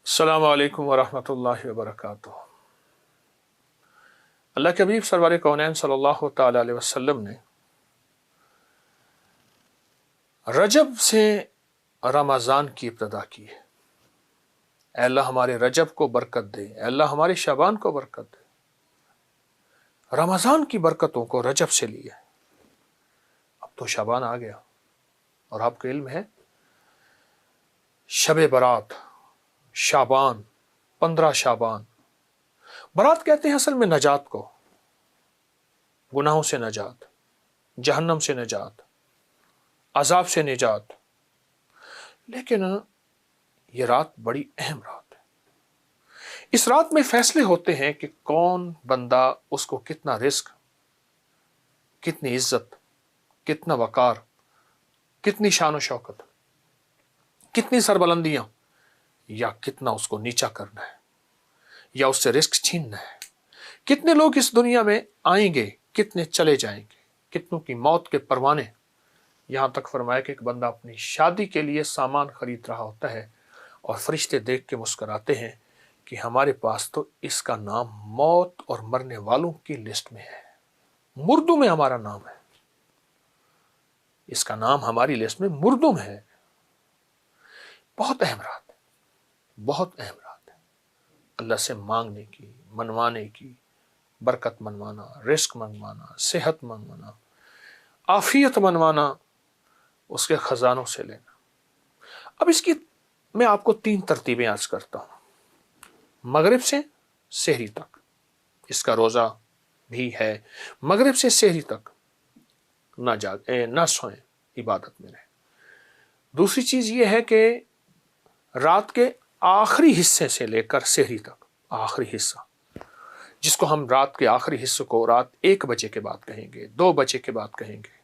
السلام علیکم ورحمۃ اللہ وبرکاتہ۔ اللہ کے حبیب سرور کونین صلی اللہ تعالی علیہ وسلم نے رجب سے رمضان کی ابتدا کی ہے۔ اے اللہ ہمارے رجب کو برکت دے، اے اللہ ہمارے شعبان کو برکت دے۔ رمضان کی برکتوں کو رجب سے لیا ہے۔ اب تو شعبان آ گیا اور آپ کو علم ہے شب برات، شعبان، 15 شعبان۔ برات کہتے ہیں اصل میں نجات کو، گناہوں سے نجات، جہنم سے نجات، عذاب سے نجات۔ لیکن یہ رات بڑی اہم رات ہے۔ اس رات میں فیصلے ہوتے ہیں کہ کون بندہ، اس کو کتنا رزق، کتنی عزت، کتنا وقار، کتنی شان و شوکت، کتنی سربلندیاں، یا کتنا اس کو نیچا کرنا ہے، یا اس سے رزق چھیننا ہے۔ کتنے لوگ اس دنیا میں آئیں گے، کتنے چلے جائیں گے، کتنوں کی موت کے پروانے۔ یہاں تک فرمایا کہ ایک بندہ اپنی شادی کے لیے سامان خرید رہا ہوتا ہے اور فرشتے دیکھ کے مسکراتے ہیں کہ ہمارے پاس تو اس کا نام موت اور مرنے والوں کی لسٹ میں ہے، مردوں میں ہمارا نام ہے، اس کا نام ہماری لسٹ میں مردوں میں ہے۔ بہت اہم رات ہے، بہت اہم رات ہے۔ اللہ سے مانگنے کی، منوانے کی، برکت منوانا، رزق منوانا، صحت منوانا، عافیت منوانا، اس کے خزانوں سے لینا۔ اب اس کی میں آپ کو 3 ترتیبیں عرض کرتا ہوں۔ مغرب سے سحری تک اس کا روزہ بھی ہے، مغرب سے سحری تک نہ سوئیں، عبادت میں رہیں۔ دوسری چیز یہ ہے کہ رات کے آخری حصے سے لے کر سحری تک، آخری حصہ جس کو ہم رات کے آخری حصے کو رات 1 بجے کے بعد کہیں گے، 2 بجے کے بعد کہیں گے،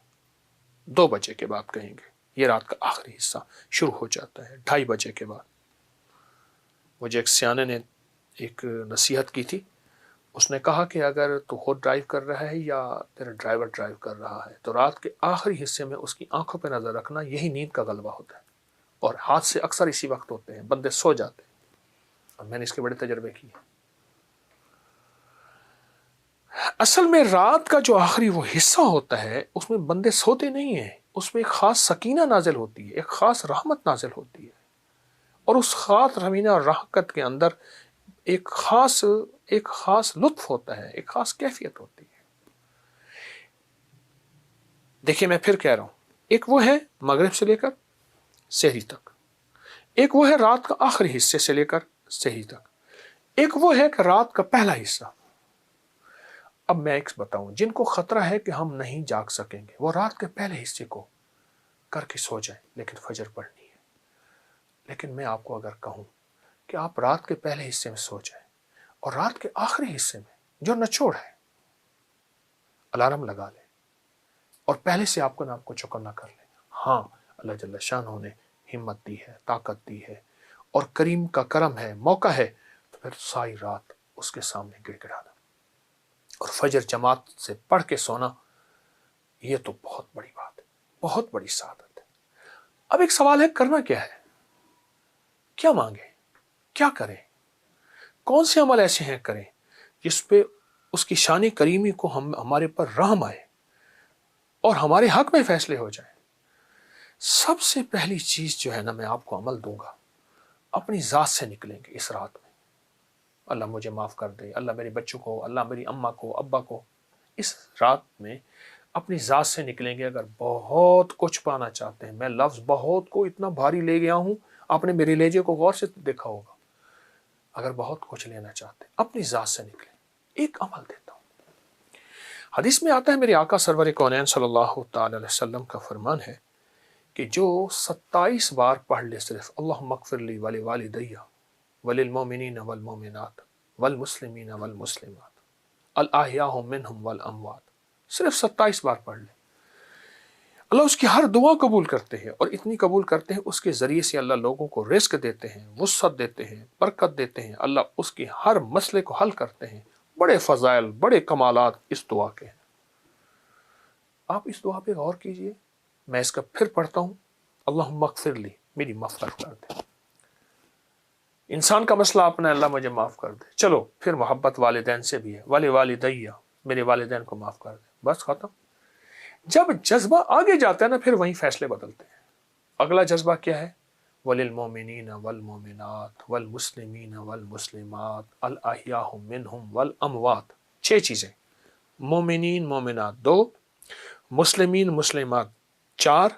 2 بجے کے بعد کہیں گے، یہ رات کا آخری حصہ شروع ہو جاتا ہے 2:30 بجے کے بعد۔ مجھے ایک سیانے نے ایک نصیحت کی تھی، اس نے کہا کہ اگر تو خود ڈرائیو کر رہا ہے یا تیرا ڈرائیور ڈرائیو کر رہا ہے تو رات کے آخری حصے میں اس کی آنکھوں پہ نظر رکھنا، یہی نیند کا غلبہ ہوتا ہے، اور حادثے اکثر اسی وقت ہوتے ہیں، بندے سو جاتے ہیں، اور میں نے اس کے بڑے تجربے کیے۔ اصل میں رات کا جو آخری وہ حصہ ہوتا ہے اس میں بندے سوتے نہیں ہیں، اس میں ایک خاص سکینہ نازل ہوتی ہے، ایک خاص رحمت نازل ہوتی ہے، اور اس خاص رحمت اور رحمت کے اندر ایک خاص لطف ہوتا ہے، ایک خاص کیفیت ہوتی ہے۔ دیکھیے میں پھر کہہ رہا ہوں، ایک وہ ہے مغرب سے لے کر سحری تک، ایک وہ ہے رات کا آخری حصے سے لے کر سحری تک، ایک وہ ہے کہ رات کا پہلا حصہ۔ اب میں ایک بتاؤں، جن کو خطرہ ہے کہ ہم نہیں جاگ سکیں گے، وہ رات کے پہلے حصے کو کر کے سو جائیں، لیکن فجر پڑھنی ہے۔ لیکن میں آپ کو اگر کہوں کہ آپ رات کے پہلے حصے میں سو جائیں اور رات کے آخری حصے میں جو نچوڑ ہے الارم لگا لیں اور پہلے سے آپ کو چوکنا کر لیں۔ ہاں، اللہ جل شانہ نے ہمت دی ہے، طاقت دی ہے، اور کریم کا کرم ہے، موقع ہے، تو پھر ساری رات اس کے سامنے گڑ گڑانا اور فجر جماعت سے پڑھ کے سونا، یہ تو بہت بڑی بات ہے، بہت بڑی سعادت ہے۔ اب ایک سوال ہے، کرنا کیا ہے؟ کیا مانگیں؟ کیا کریں؟ کون سے عمل ایسے ہیں کریں جس پہ اس کی شان کریمی کو ہمارے پر رحم آئے اور ہمارے حق میں فیصلے ہو جائیں؟ سب سے پہلی چیز جو ہے نا، میں آپ کو عمل دوں گا، اپنی ذات سے نکلیں گے اس رات میں۔ اللہ مجھے معاف کر دے، اللہ میرے بچوں کو، اللہ میری اماں کو، ابا کو۔ اس رات میں اپنی ذات سے نکلیں گے۔ اگر بہت کچھ پانا چاہتے ہیں، میں لفظ بہت کو اتنا بھاری لے گیا ہوں، آپ نے میرے لہجے کو غور سے دیکھا ہوگا۔ اگر بہت کچھ لینا چاہتے ہیں، اپنی ذات سے نکلیں۔ ایک عمل دیتا ہوں، حدیث میں آتا ہے، میرے آقا سرور کونین صلی اللہ تعالی علیہ وسلم کا فرمان ہے کہ جو 27 بار پڑھ لے صرف اللہم اغفر لی ولوالدی وللمؤمنین والمؤمنات والمسلمین والمسلمات الاحیاء منہم والاموات، صرف 27 بار پڑھ لے، اللہ اس کی ہر دعا قبول کرتے ہیں، اور اتنی قبول کرتے ہیں اس کے ذریعے سے اللہ لوگوں کو رزق دیتے ہیں، وسعت دیتے ہیں، برکت دیتے ہیں، اللہ اس کی ہر مسئلے کو حل کرتے ہیں۔ بڑے فضائل، بڑے کمالات اس دعا کے ہیں۔ آپ اس دعا پہ غور کیجئے، میں اس کا پھر پڑھتا ہوں، اللہم اغفر لی، میری مغفرت کر دے۔ انسان کا مسئلہ اپنا اللہ مجھے معاف کر دے، چلو پھر محبت والدین سے بھی ہے، والدیہ، میرے والدین کو معاف کر دے، بس ختم۔ جب جذبہ آگے جاتا ہے نا، پھر وہیں فیصلے بدلتے ہیں۔ اگلا جذبہ کیا ہے؟ وَلِلْمُؤْمِنِينَ وَالْمُؤْمِنَاتِ وَالْمُسْلِمِينَ وَالْمُسْلِمَاتِ الْأَحْيَاءُ مِنْهُمْ وَالْأَمْوَاتِ، 6 چیزیں، مومنین مومنات 2، مسلمین مسلمات 4،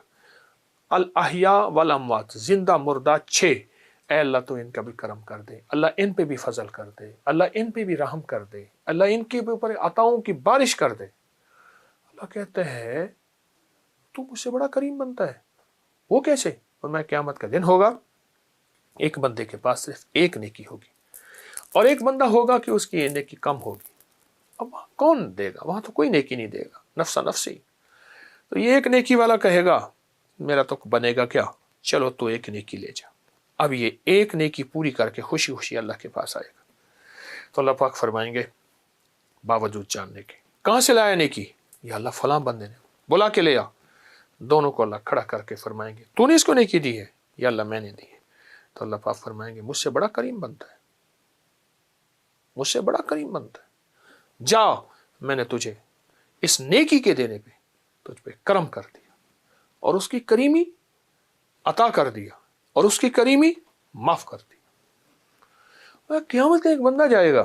الاحیاء والاموات زندہ مردہ 6۔ اے اللہ تو ان کا بھی کرم کر دے، اللہ ان پہ بھی فضل کر دے، اللہ ان پہ بھی رحم کر دے، اللہ ان کے اوپر عطاؤں کی بارش کر دے۔ اللہ کہتے ہیں تو مجھ سے بڑا کریم بنتا ہے، وہ کیسے؟ اور میں قیامت کا دن ہوگا، ایک بندے کے پاس صرف ایک نیکی ہوگی، اور ایک بندہ ہوگا کہ اس کی نیکی کم ہوگی۔ اب وہاں کون دے گا؟ وہاں تو کوئی نیکی نہیں دے گا، نفسا نفسی۔ تو یہ ایک نیکی والا کہے گا میرا تو بنے گا کیا، چلو تو ایک نیکی لے جا۔ اب یہ ایک نیکی پوری کر کے خوشی خوشی اللہ کے پاس آئے گا، تو اللہ پاک فرمائیں گے باوجود جاننے کے کہاں سے لایا نیکی؟ یا اللہ فلاں بندے نے بلا کے لیا۔ دونوں کو اللہ کھڑا کر کے فرمائیں گے تو نے اس کو نیکی دی ہے؟ یا اللہ میں نے دی ہے۔ تو اللہ پاک فرمائیں گے مجھ سے بڑا کریم بنتا ہے، مجھ سے بڑا کریم بنتا ہے، جا میں نے تجھے اس نیکی کے دینے پہ تجھ پہ کرم کر دیا، اور اس کی کریمی عطا کر دیا، اور اس کی کریمی معاف کر دی۔ قیامت کا ایک بندہ جائے گا،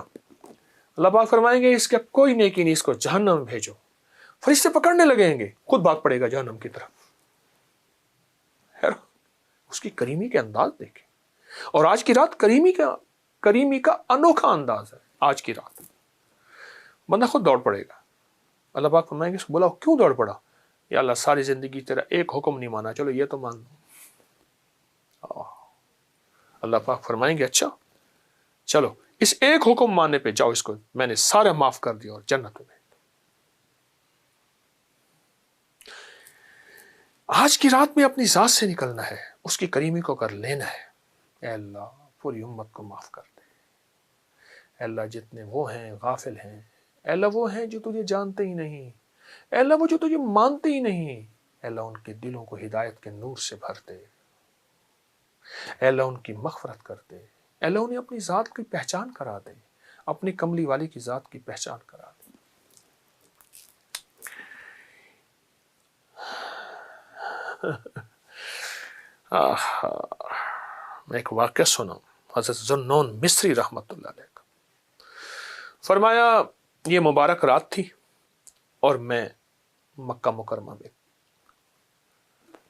اللہ پاک فرمائیں گے اس کا کوئی نیکی نہیں، اس کو جہنم میں بھیجو۔ فرشتے پکڑنے لگیں گے، خود بھاگ پڑے گا جہنم کی طرف۔ اس کی کریمی کے انداز دیکھیں، اور آج کی رات کریمی کا انوکھا انداز ہے۔ آج کی رات بندہ خود دوڑ پڑے گا، اللہ پاک فرمائیں گے اس کو بلاؤ، کیوں دوڑ پڑا؟ یا اللہ ساری زندگی تیرا ایک حکم نہیں مانا، چلو یہ تو مان لو۔ اللہ پاک فرمائیں گے اچھا چلو اس ایک حکم ماننے پہ جاؤ، اس کو میں نے سارے معاف کر دیا اور جنت میں۔ آج کی رات میں اپنی ذات سے نکلنا ہے، اس کی کریمی کو کر لینا ہے۔ اے اللہ پوری امت کو معاف کر دے، اے اللہ جتنے وہ ہیں غافل ہیں، اے اللہ وہ ہیں جو تجھے جانتے ہی نہیں، اے اللہ وہ جو تجھے مانتے ہی نہیں، اے اللہ ان کے دلوں کو ہدایت کے نور سے بھر دے، اے اللہ ان کی مغفرت کر دے، اے اللہ انہیں اپنی ذات کی پہچان کرا دے، اپنی کملی والی کی ذات کی پہچان کرا دے۔ میں ایک واقعہ سنا، حضرت ذوالنون مصری رحمت اللہ علیہ کا، فرمایا یہ مبارک رات تھی اور میں مکہ مکرمہ میں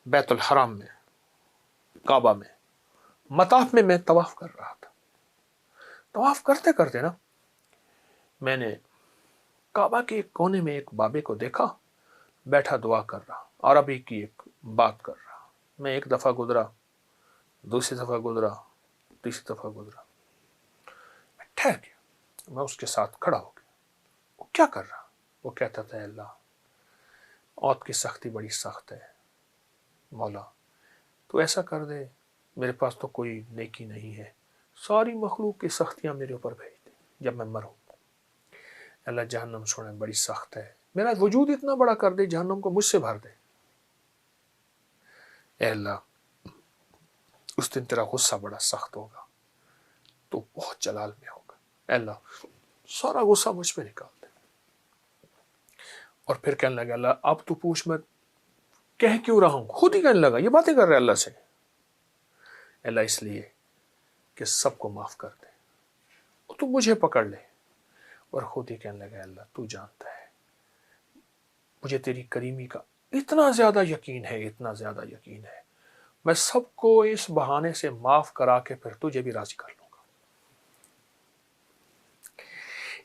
بیت الحرام میں کعبہ میں مطاف میں طواف کر رہا تھا۔ طواف کرتے کرتے نا میں نے کعبہ کے ایک کونے میں ایک بابے کو دیکھا، بیٹھا دعا کر رہا، عربی کی ایک بات کر رہا۔ میں ایک دفعہ گزرا، دوسری دفعہ گزرا، تیسری دفعہ گزرا، میں ٹھہر گیا، میں اس کے ساتھ کھڑا ہو گیا۔ وہ کیا کر رہا؟ وہ کہتا تھا اللہ موت کی سختی بڑی سخت ہے، مولا تو ایسا کر دے، میرے پاس تو کوئی نیکی نہیں ہے، ساری مخلوق کی سختیاں میرے اوپر بھیج دے جب میں مروں۔ اللہ جہنم چھوڑے بڑی سخت ہے، میرا وجود اتنا بڑا کر دے، جہنم کو مجھ سے بھر دے۔ اے اللہ اس دن تیرا غصہ بڑا سخت ہوگا، تو بہت جلال میں ہوگا، اے اللہ سارا غصہ مجھ پہ نکال دے۔ اور پھر کہنے لگا اللہ اب تو پوچھ میں کہہ کیوں رہا ہوں، خود ہی کہنے لگا، یہ باتیں کر رہے اللہ سے، اے اللہ اس لیے کہ سب کو معاف کر دے، اور تو مجھے پکڑ لے۔ اور خود ہی کہنے لگا اللہ تو جانتا ہے مجھے تیری کریمی کا اتنا زیادہ یقین ہے، اتنا زیادہ یقین ہے، میں سب کو اس بہانے سے معاف کرا کے پھر تجھے بھی راضی کر لوں گا۔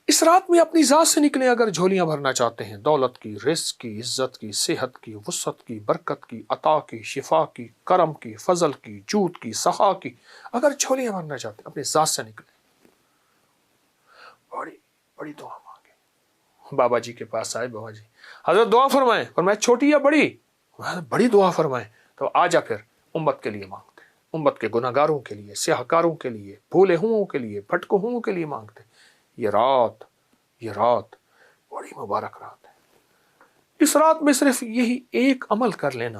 اس رات میں اپنی ذات سے نکلیں اگر جھولیاں بھرنا چاہتے ہیں، دولت کی، رزق کی، عزت کی، صحت کی، وسعت کی، برکت کی، عطا کی، شفا کی، کرم کی، فضل کی، جود کی، سخا کی، اگر جھولیاں بھرنا چاہتے ہیں اپنی ذات سے نکلیں۔ بڑی بڑی دعا مانگے۔ بابا جی کے پاس آئے، بابا جی حضرت دعا فرمائیں، فرمایا چھوٹی یا بڑی؟ بڑی دعا فرمائیں۔ تو آجا پھر امت کے لیے مانگتے، امت کے گناہ گاروں کے لیے، سیاہکاروں کے لیے، بھولے ہوں کے لیے، بھٹکے ہوں کے لیے مانگتے۔ یہ رات بڑی مبارک رات ہے۔ اس رات میں صرف یہی ایک عمل کر لینا،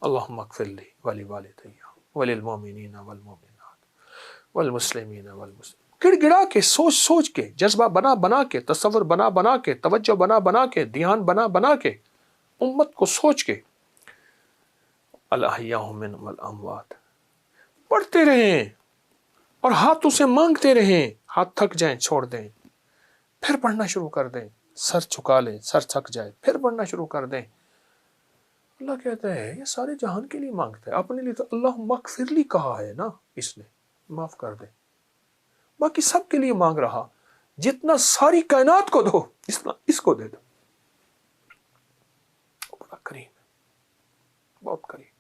اللہم اغفر لی ولی والدی وللمؤمنین والمؤمنات والمسلمین والمسلم، گڑ گڑا کے، سوچ سوچ کے، جذبہ بنا بنا کے، تصور بنا بنا کے، توجہ بنا بنا کے، دھیان بنا بنا کے، امت کو سوچ کے، الاحیاء منہم والاموات پڑھتے رہیں اور ہاتھوں سے مانگتے رہیں، ہاتھ تھک جائیں چھوڑ دیں، پھر پڑھنا شروع کر دیں، سر چھکا لیں، سر تھک جائے پھر پڑھنا شروع کر دیں۔ اللہ کہتا ہے یہ سارے جہان کے لیے مانگتا ہے، اپنے لیے تو اللہ مغفر لی کہا ہے نا، اس نے معاف کر دے، باقی سب کے لیے مانگ رہا، جتنا ساری کائنات کو دو اتنا اس کو دے دو، بڑا کریم ہے، بہت کریم،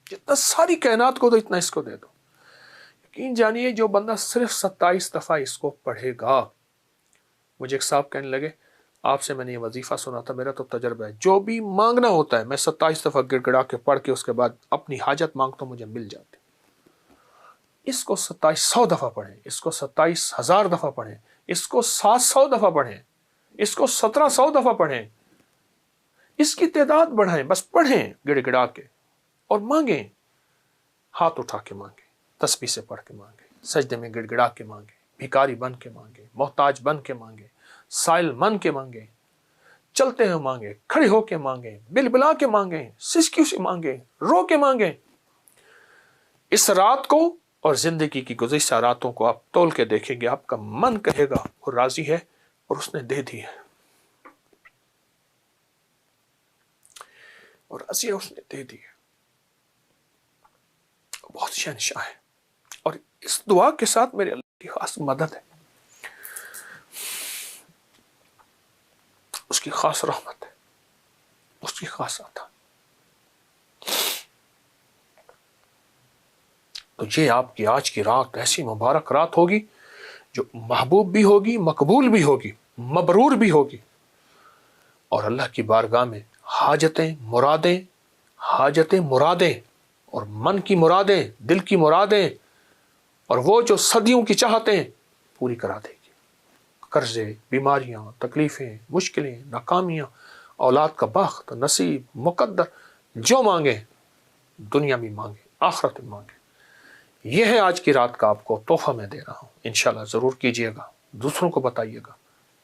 جتنا ساری کائنات کو دو اتنا اس کو دے دو۔ یقین جانیے جو بندہ صرف 27 دفعہ اس کو پڑھے گا، مجھے ایک صاحب کہنے لگے آپ سے میں نے یہ وظیفہ سنا تھا، میرا تو تجربہ ہے، جو بھی مانگنا ہوتا ہے میں 27 دفعہ گڑ گڑا کے پڑھ کے اس کے بعد اپنی حاجت مانگتا ہوں، مجھے مل جاتی۔ اس کو 2700 دفعہ پڑھیں، اس کو 27,000 دفعہ پڑھیں، اس کو 700 دفعہ پڑھیں، اس کو 1700 دفعہ پڑھیں، اس کی تعداد بڑھائیں، بس پڑھیں گڑ گڑا کے اور مانگیں، ہاتھ اٹھا کے مانگیں، تسبیح سے پڑھ کے مانگیں، سجدے میں گڑ گڑا کے مانگیں، بھکاری بن کے مانگیں، محتاج بن کے مانگیں، سائل من کے مانگیں، چلتے ہوئے مانگیں، کھڑے ہو کے مانگیں، بل بلا کے مانگیں، سسکیوں سے مانگیں، رو کے مانگیں۔ اس رات کو اور زندگی کی گزشتہ راتوں کو آپ تول کے دیکھیں گے، آپ کا من کہے گا وہ راضی ہے اور اس نے دے دی ہے، اور راضی ہے اس نے دے دی ہے، بہت شہنشاہ ہے۔ اور اس دعا کے ساتھ میرے اللہ کی خاص مدد ہے، اس کی خاص رحمت ہے، اس کی خاص عطا۔ تو یہ آپ کی آج کی رات ایسی مبارک رات ہوگی جو محبوب بھی ہوگی، مقبول بھی ہوگی، مبرور بھی ہوگی، اور اللہ کی بارگاہ میں حاجتیں مرادیں اور من کی مرادیں، دل کی مرادیں، اور وہ جو صدیوں کی چاہتیں پوری کرا دے گی۔ قرضے، بیماریاں، تکلیفیں، مشکلیں، ناکامیاں، اولاد کا بخت، نصیب، مقدر، جو مانگیں، دنیا میں مانگیں، آخرت میں مانگیں۔ یہ ہے آج کی رات کا آپ کو تحفہ میں دے رہا ہوں، انشاءاللہ ضرور کیجئے گا، دوسروں کو بتائیے گا،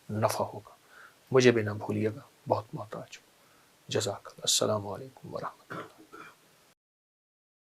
نفع ہوگا، مجھے بھی نہ بھولیے گا، بہت محتاج ہوں۔ جزاک اللہ، السلام علیکم ورحمۃ اللہ۔